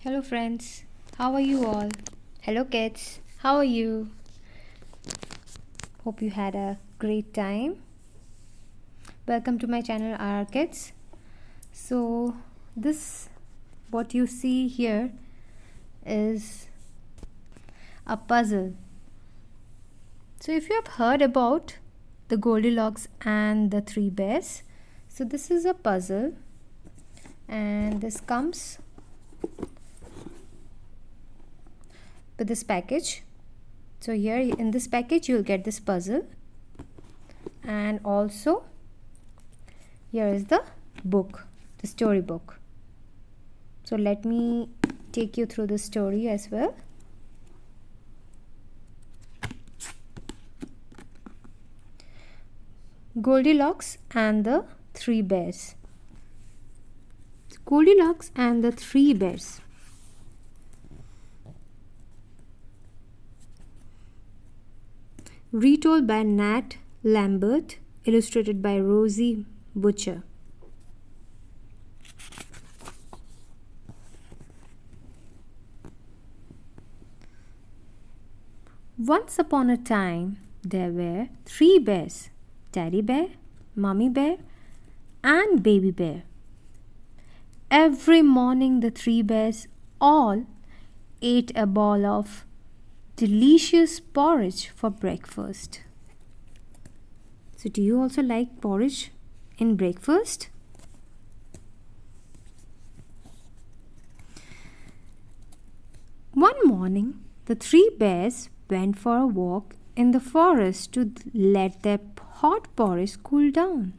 Hello, friends. How are you all? Hello, kids. How are you? Hope you had a great time. Welcome to my channel, RR Kids. So, this what you see here is a puzzle. So, if you have heard about the Goldilocks and the three bears, so this is a puzzle, and this comes with this package. So here in this package you'll get this puzzle, and also here is the book, the story book. So let me take you through the story as well. Goldilocks and the three bears. Goldilocks and the three bears. Retold by Nat Lambert, illustrated by Rosie Butcher. Once upon a time, there were three bears: Daddy Bear, Mummy Bear, and Baby Bear. Every morning, the three bears all ate a bowl of delicious porridge for breakfast. So, do you also like porridge in breakfast? One morning, the three bears went for a walk in the forest to let their hot porridge cool down.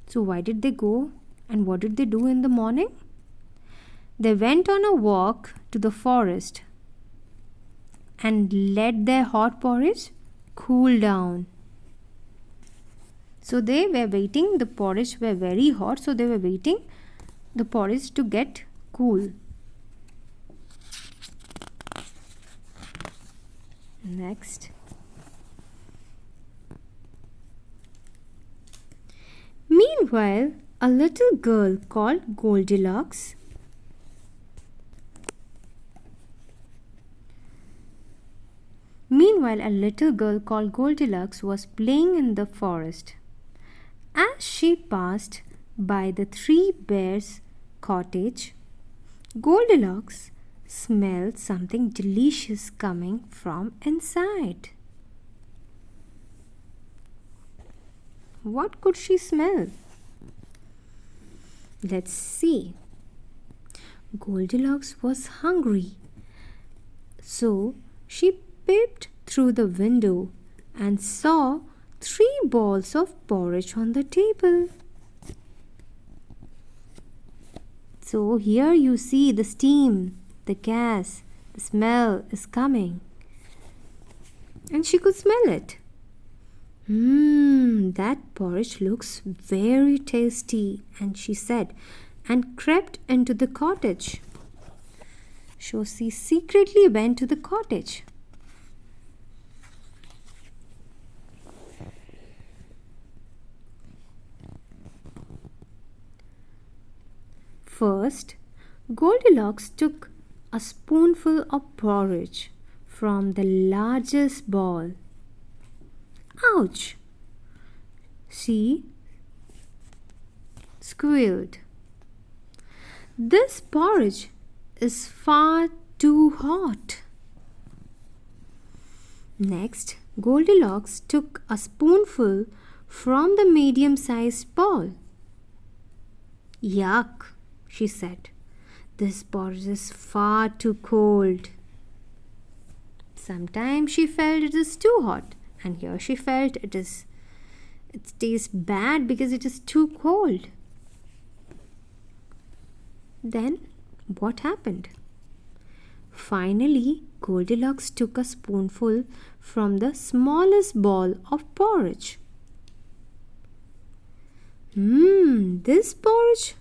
So, why did they go and what did they do in the morning? They went on a walk to the forest and let their hot porridge cool down. So they were waiting, the porridge were very hot, so they were waiting the porridge to get cool. Next. Meanwhile, a little girl called Goldilocks was playing in the forest. As she passed by the three bears' cottage, Goldilocks smelled something delicious coming from inside. What could she smell? Let's see. Goldilocks was hungry, so she peeped through the window and saw three bowls of porridge on the table. So here you see the steam, the gas, the smell is coming. And she could smell it. That porridge looks very tasty, and she said, and crept into the cottage. So she secretly went to the cottage. First, Goldilocks took a spoonful of porridge from the largest bowl. Ouch! She squealed. This porridge is far too hot. Next, Goldilocks took a spoonful from the medium-sized bowl. Yuck, she said. This porridge is far too cold. Sometimes she felt it is too hot, and here she felt it tastes bad because it is too cold. Then what happened? Finally, Goldilocks took a spoonful from the smallest bowl of porridge. This porridge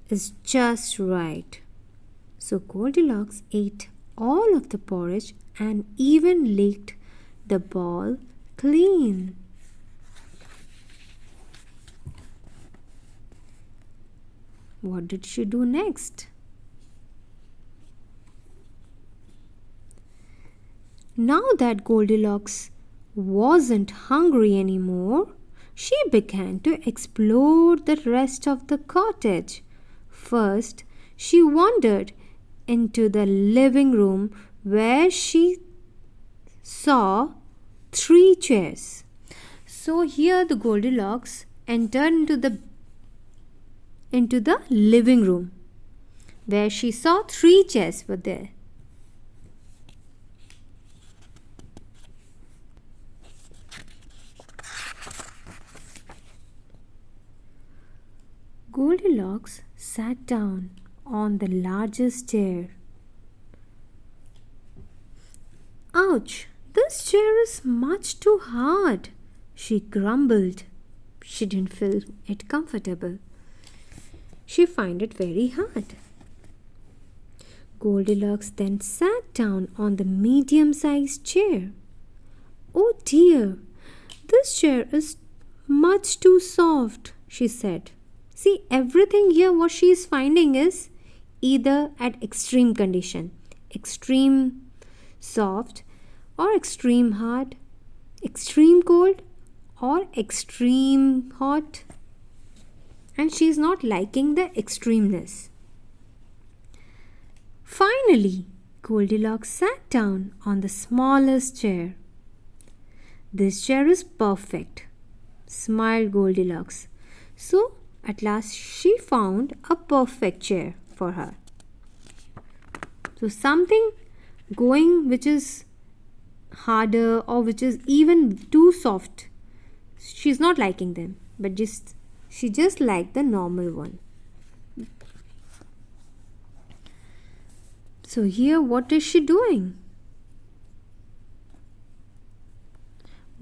is just right. So Goldilocks ate all of the porridge and even licked the bowl clean. What did she do next? Now that Goldilocks wasn't hungry anymore, she began to explore the rest of the cottage. First, she wandered into the living room where she saw three chairs. So here the Goldilocks entered into the living room where she saw three chairs were there. Goldilocks sat down on the largest chair. Ouch! This chair is much too hard, she grumbled. She didn't feel it comfortable. She found it very hard. Goldilocks then sat down on the medium-sized chair. Oh dear, this chair is much too soft, she said. See, everything here what she is finding is either at extreme condition, extreme soft or extreme hard, extreme cold or extreme hot, and she is not liking the extremeness. Finally, Goldilocks sat down on the smallest chair. This chair is perfect, smiled Goldilocks. So, at last she found a perfect chair for her. So, something going which is harder or which is even too soft, she's not liking them, but she just liked the normal one. So here what is she doing?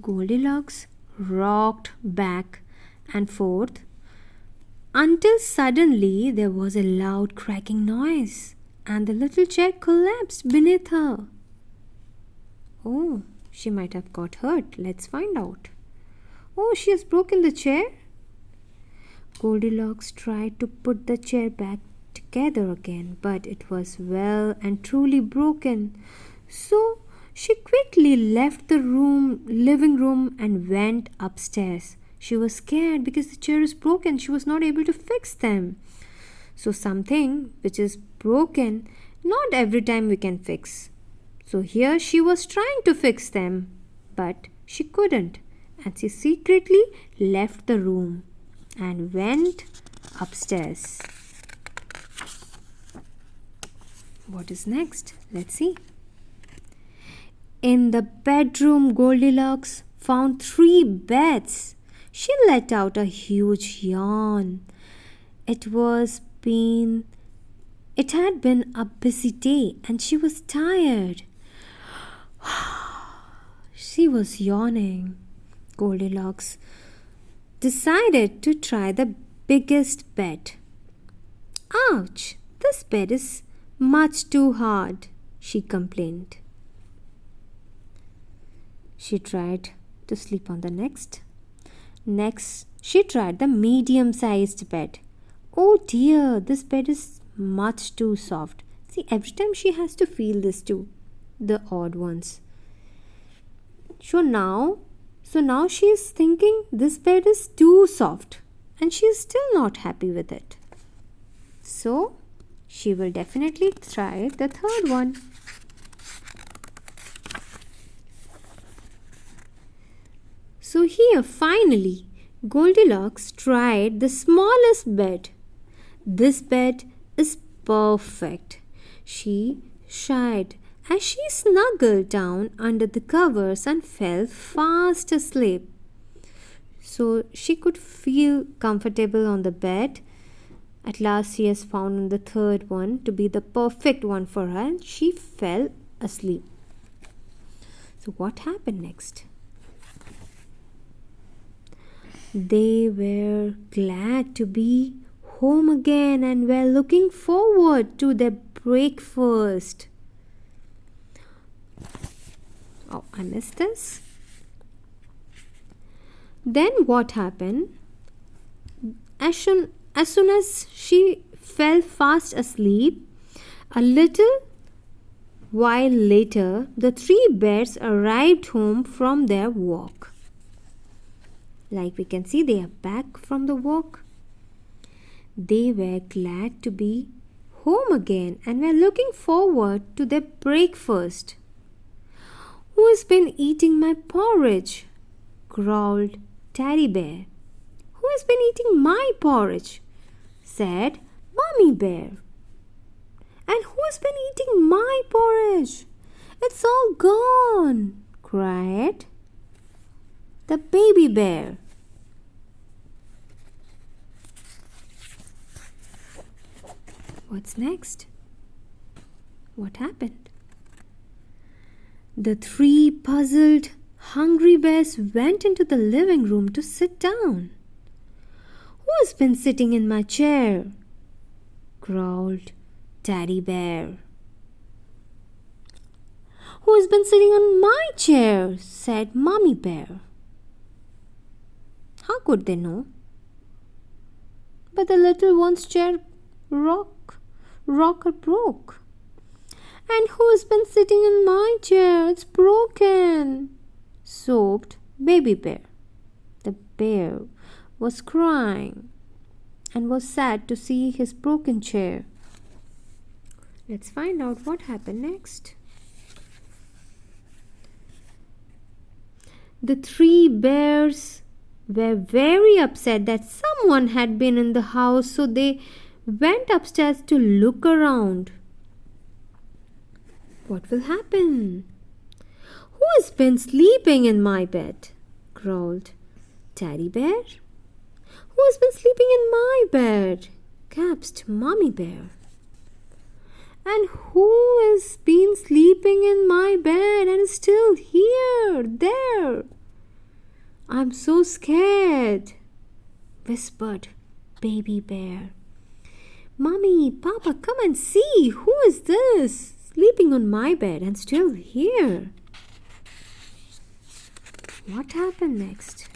Goldilocks rocked back and forth until suddenly there was a loud cracking noise and the little chair collapsed beneath her. Oh, she might have got hurt. Let's find out. Oh, she has broken the chair. Goldilocks tried to put the chair back together again, but it was well and truly broken. So she quickly left the living room and went upstairs. She was scared because the chair is broken. She was not able to fix them. So something which is broken, not every time we can fix. So here she was trying to fix them, but she couldn't. And she secretly left the room and went upstairs. What is next? Let's see. In the bedroom, Goldilocks found 3 beds. She let out a huge yawn. It had been a busy day and she was tired. She was yawning. Goldilocks decided to try the biggest bed. Ouch! This bed is much too hard, she complained. She tried to sleep on the next. Next, she tried the medium-sized bed. Oh dear, this bed is much too soft. See, every time she has to feel this too, the odd ones. So now she is thinking this bed is too soft and she is still not happy with it. So, she will definitely try the third one. So here finally Goldilocks tried the smallest bed. This bed is perfect. She sighed as she snuggled down under the covers and fell fast asleep. So she could feel comfortable on the bed. At last she has found the third one to be the perfect one for her and she fell asleep. So what happened next? They were glad to be home again and were looking forward to their breakfast. Oh, I missed this. Then what happened? As soon as she fell fast asleep, a little while later, the three bears arrived home from their walk. Like we can see, they are back from the walk. They were glad to be home again and were looking forward to their breakfast. "Who has been eating my porridge?" growled Teddy Bear. "Who has been eating my porridge?" said Mommy Bear. "And who has been eating my porridge? It's all gone," cried the baby bear. What's next? What happened? The three puzzled, hungry bears went into the living room to sit down. "Who has been sitting in my chair?" growled Teddy Bear. "Who has been sitting on my chair?" said Mommy Bear. How could they know? But the little one's chair rocker broke. "And who has been sitting in my chair? It's broken," sobbed Baby Bear. The bear was crying and was sad to see his broken chair. Let's find out what happened next. The three bears were very upset that someone had been in the house, so they went upstairs to look around. What will happen? "Who has been sleeping in my bed?" growled Teddy Bear. "Who has been sleeping in my bed?" gasped Mommy Bear. "And who has been sleeping in my bed and is still here, there? I'm so scared," whispered Baby Bear. "Mommy, Papa, come and see. Who is this sleeping on my bed and still here?" What happened next?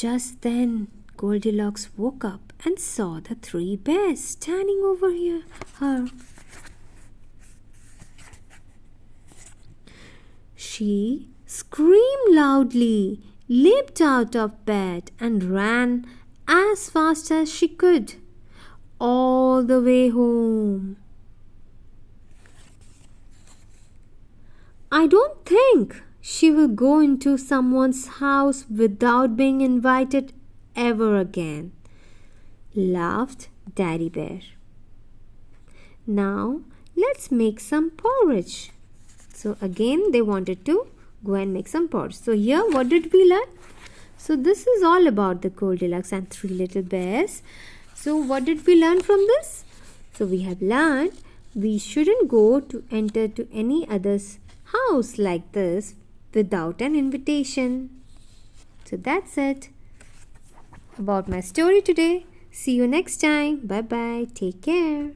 Just then, Goldilocks woke up and saw the three bears standing over her. She screamed loudly, leaped out of bed, and ran as fast as she could, all the way home. "I don't think she will go into someone's house without being invited ever again," laughed Daddy Bear. "Now let's make some porridge." So again they wanted to go and make some porridge. So here what did we learn? So this is all about the Goldilocks and three little bears. So what did we learn from this? So we have learned we shouldn't go to enter to any other's house like this without an invitation. So that's it about my story today. See you next time. Bye bye. Take care.